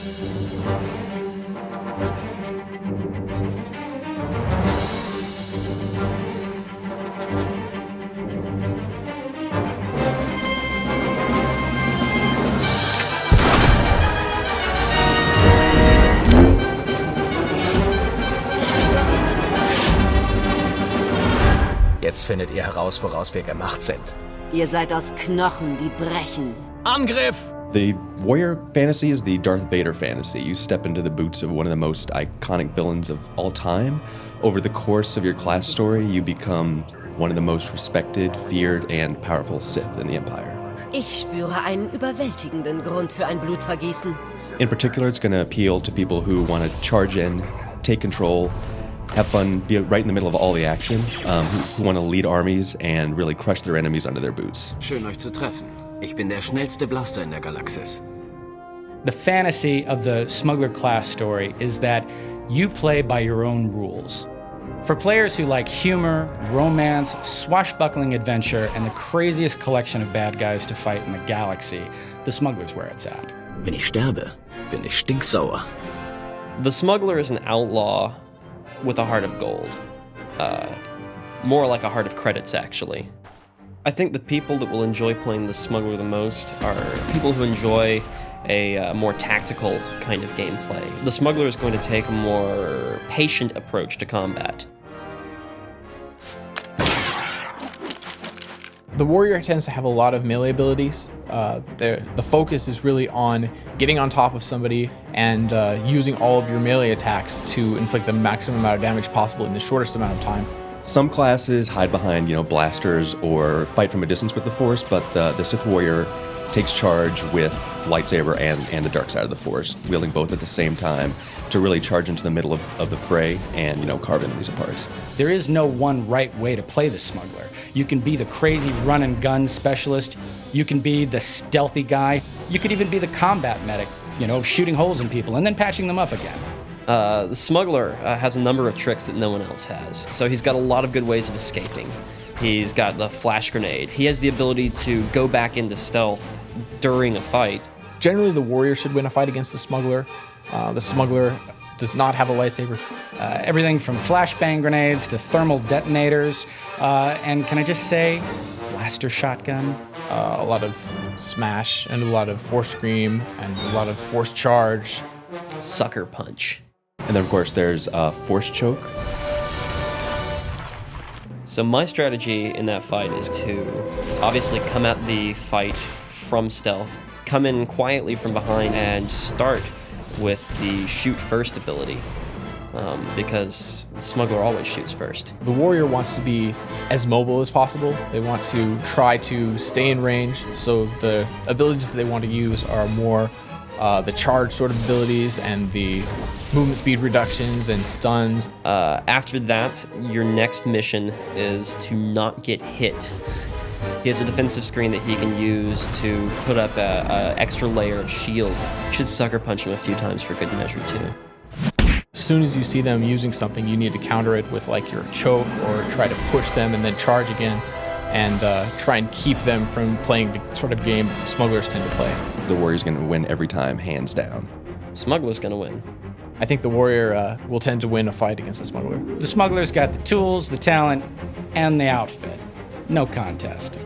Jetzt findet ihr heraus, woraus wir gemacht sind. Ihr seid aus Knochen, die brechen. Angriff! The warrior fantasy is the Darth Vader fantasy. You step into the boots of one of the most iconic villains of all time. Over the course of your class story, you become one of the most respected, feared, and powerful Sith in the Empire. Ich spüre einen überwältigenden Grund für ein Blutvergießen. In particular, it's going to appeal to people who want to charge in, take control, have fun, be right in the middle of all the action, who want to lead armies and really crush their enemies under their boots. Schön euch zu treffen. Ich bin der schnellste Blaster in der Galaxis. The fantasy of the Smuggler class story is that you play by your own rules. For players who like humor, romance, swashbuckling adventure, and the craziest collection of bad guys to fight in the galaxy, the Smuggler's where it's at. Wenn ich sterbe, bin ich stinksauer. The Smuggler is an outlaw with a heart of gold. More like a heart of credits, actually. I think the people that will enjoy playing the Smuggler the most are people who enjoy a more tactical kind of gameplay. The Smuggler is going to take a more patient approach to combat. The warrior tends to have a lot of melee abilities. The focus is really on getting on top of somebody and using all of your melee attacks to inflict the maximum amount of damage possible in the shortest amount of time. Some classes hide behind, blasters or fight from a distance with the Force, but the Sith warrior takes charge with lightsaber and the dark side of the Force, wielding both at the same time to really charge into the middle of the fray and, carve enemies apart. There is no one right way to play the Smuggler. You can be the crazy run and gun specialist. You can be the stealthy guy. You could even be the combat medic, shooting holes in people and then patching them up again. The Smuggler has a number of tricks that no one else has. So he's got a lot of good ways of escaping. He's got the flash grenade. He has the ability to go back into stealth during a fight. Generally, the warrior should win a fight against the Smuggler. The Smuggler does not have a lightsaber. Everything from flashbang grenades to thermal detonators. And can I just say, blaster shotgun? A lot of smash and a lot of force scream and a lot of force charge. Sucker punch. And then, of course, there's force choke. So my strategy in that fight is to obviously come at the fight from stealth, come in quietly from behind, and start with the shoot first ability, because the Smuggler always shoots first. The warrior wants to be as mobile as possible. They want to try to stay in range, so the abilities that they want to use are more the charge sort of abilities and the movement speed reductions and stuns. After that, your next mission is to not get hit. He has a defensive screen that he can use to put up an extra layer of shield. Should sucker punch him a few times for good measure too. As soon as you see them using something, you need to counter it with like your choke or try to push them and then charge again and try and keep them from playing the sort of game Smugglers tend to play. The warrior's going to win every time, hands down. Smuggler's going to win. I think the warrior will tend to win a fight against the Smuggler. The Smuggler's got the tools, the talent, and the outfit. No contest.